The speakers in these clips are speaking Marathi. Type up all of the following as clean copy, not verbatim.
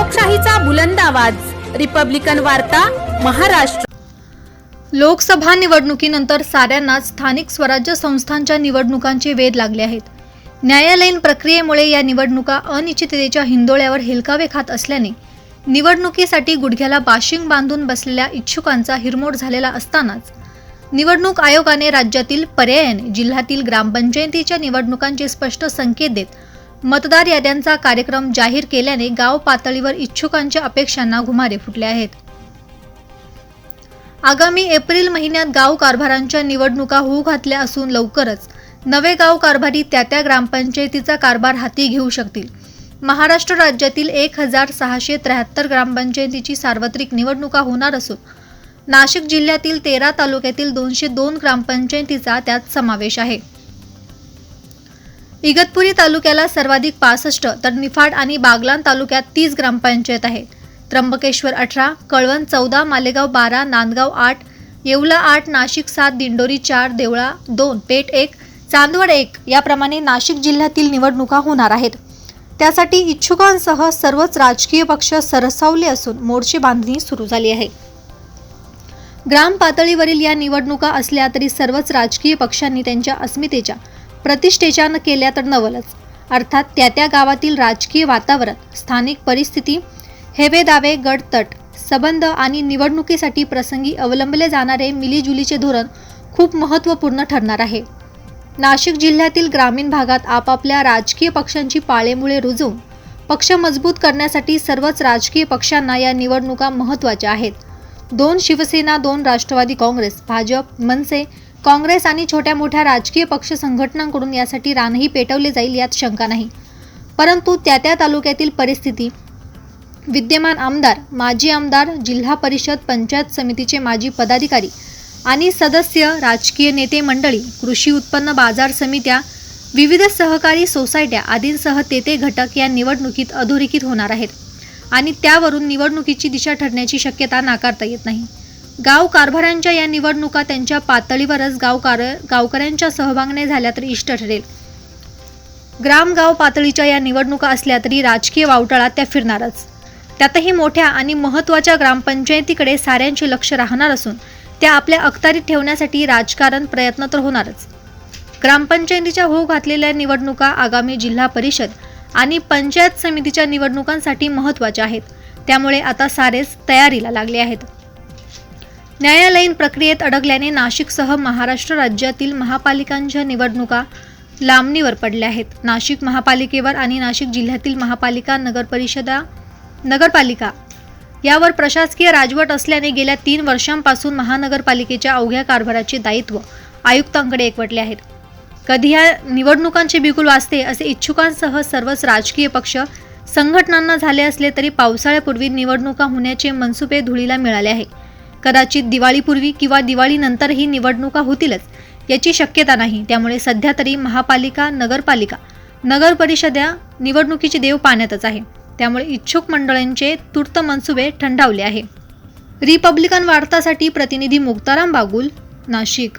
लोकशाहीचा बुलंद आवाज, रिपब्लिकन वार्ता, महाराष्ट्र। लोकसभा निवडणुकीनंतर साऱ्यांनाच स्थानिक स्वराज्य संस्थांच्या निवडणुकांचे वेध लागले आहेत। न्यायालयीन प्रक्रियेमुळे या निवडणुका अनिश्चिततेच्या हिंदोळ्यावर हेलकावे खात असल्याने निवडणुकीसाठी गुडघ्याला बाशिंग बांधून बसलेल्या इच्छुकांचा हिरमोड झालेला असतानाच निवडणूक आयोगाने राज्यातील पर्यायाने जिल्ह्यातील ग्रामपंचायतीच्या निवडणुकांचे स्पष्ट संकेत देत मतदार याद्यांचा कार्यक्रम जाहीर केल्याने गाव पातळीवर इच्छुकांच्या अपेक्षांना घुमारे फुटले आहेत। आगामी एप्रिल महिन्यात गाव कारभारांच्या निवडणुका होऊ घातल्या असून लवकरच नवे गाव कारभारी त्या ग्रामपंचायतीचा कारभार हाती घेऊ शकतील। महाराष्ट्र राज्यातील 1673 ग्रामपंचायतीची सार्वत्रिक निवडणुका होणार असून नाशिक जिल्ह्यातील 13 तालुक्यातील 202 ग्रामपंचायतीचा त्यात समावेश आहे। इगतपुरी तालुक्याला सर्वाधिक 65 तर निफाड आणि बागलाण तालुक्यात 30 ग्रामपंचायत आहेत। त्र्यंबकेश्वर 18, कळवण 14, मालेगाव 12, नांदगाव 8, येवला 8, नाशिक 7, दिंडोरी 4, देवळा 2, पेठ 1, चांदवड 1 याप्रमाणे नाशिक जिल्ह्यातील निवडणुका होणार आहेत। त्यासाठी इच्छुकांसह सर्वच राजकीय पक्ष सरसावले असून मोर्चे बांधणी सुरू झाली आहे। ग्राम पातळीवरील या निवडणुका असल्या तरी सर्वच राजकीय पक्षांनी त्यांच्या अस्मितेच्या प्रतिष्ठेच्या न केल्या तर नवलच, अर्थात त्या गावातील राजकीय वातावरण, स्थानिक परिस्थिती, हेवे दावे, गडतट संबंध आणि निवडणुकीसाठी प्रसंगी अवलंबले जाणारे मिलीजुलीचे धोरण खूप महत्त्वपूर्ण ठरणार आहे। नाशिक जिल्ह्यातील ग्रामीण भागात आपापल्या राजकीय पक्षांची पाळेमुळे रुजवून पक्ष मजबूत करण्यासाठी सर्वच राजकीय पक्षांना या निवडणुका महत्त्वाच्या आहेत। 2 शिवसेना, 2 राष्ट्रवादी काँग्रेस, भाजप, मनसे, काँग्रेस आणि छोट्या मोठ्या राजकीय पक्ष संघटनांकडून यासाठी रानही पेटवले जाईल यात शंका नाही। परंतु त्या तालुक्यातील परिस्थिती, विद्यमान आमदार, माजी आमदार, जिल्हा परिषद, पंचायत समितीचे माजी पदाधिकारी आणि सदस्य, राजकीय नेते मंडळी, कृषी उत्पन्न बाजार समित्या, विविध सहकारी सोसायट्या आदींसह तेथे घटक या निवडणुकीत अधोरेखित होणार आहेत आणि त्यावरून निवडणुकीची दिशा ठरण्याची शक्यता नाकारता येत नाही। गाव कारभारांच्या या निवडणुका त्यांच्या पातळीवरच गावकऱ्यांच्या सहभागाने झाल्या तर इष्ट ठरेल। गाव पातळीच्या या निवडणुका असल्या तरी राजकीय वावटळात त्या फिरणारच। त्यातही मोठ्या आणि महत्त्वाच्या ग्रामपंचायतीकडे साऱ्यांचे लक्ष राहणार असून त्या आपल्या अखत्यारीत ठेवण्यासाठी राजकारण प्रयत्न तर होणारच। ग्रामपंचायतीच्या होऊ घातलेल्या निवडणुका आगामी जिल्हा परिषद आणि पंचायत समितीच्या निवडणुकांसाठी महत्त्वाच्या आहेत, त्यामुळे आता सारेच तयारीला लागले आहेत। न्यायालयीन प्रक्रियेत अडकल्याने नाशिकसह महाराष्ट्र राज्यातील महापालिकांच्या निवडणुका लांबणीवर पडल्या आहेत। नाशिक महापालिकेवर आणि नाशिक जिल्ह्यातील महापालिका, नगरपालिका यावर प्रशासकीय राजवट असल्याने गेल्या 3 वर्षांपासून महानगरपालिकेच्या अवघ्या कारभाराचे दायित्व आयुक्तांकडे एकवटले आहेत। कधी या निवडणुकांचे बिगुल वाजते असे इच्छुकांसह सर्वच राजकीय पक्ष संघटनांना झाले असले तरी पावसाळ्यापूर्वी निवडणुका होण्याचे मनसुबे धुळीला मिळाले आहे। कदाचित दिवाळीपूर्वी किंवा दिवाळीनंतरही निवडणुका होतीलच याची शक्यता नाही। त्यामुळे सध्या तरी महापालिका, नगरपालिका, नगरपरिषदा निवडणुकीचे देव पाण्यातच आहे। त्यामुळे इच्छुक मंडळांचे तूर्त मनसुबे थंडावले आहे। रिपब्लिकन वार्तासाठी प्रतिनिधी Muktaram Bagul, Nashik.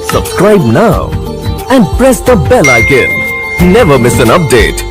Subscribe now and press the bell icon. Never miss an update.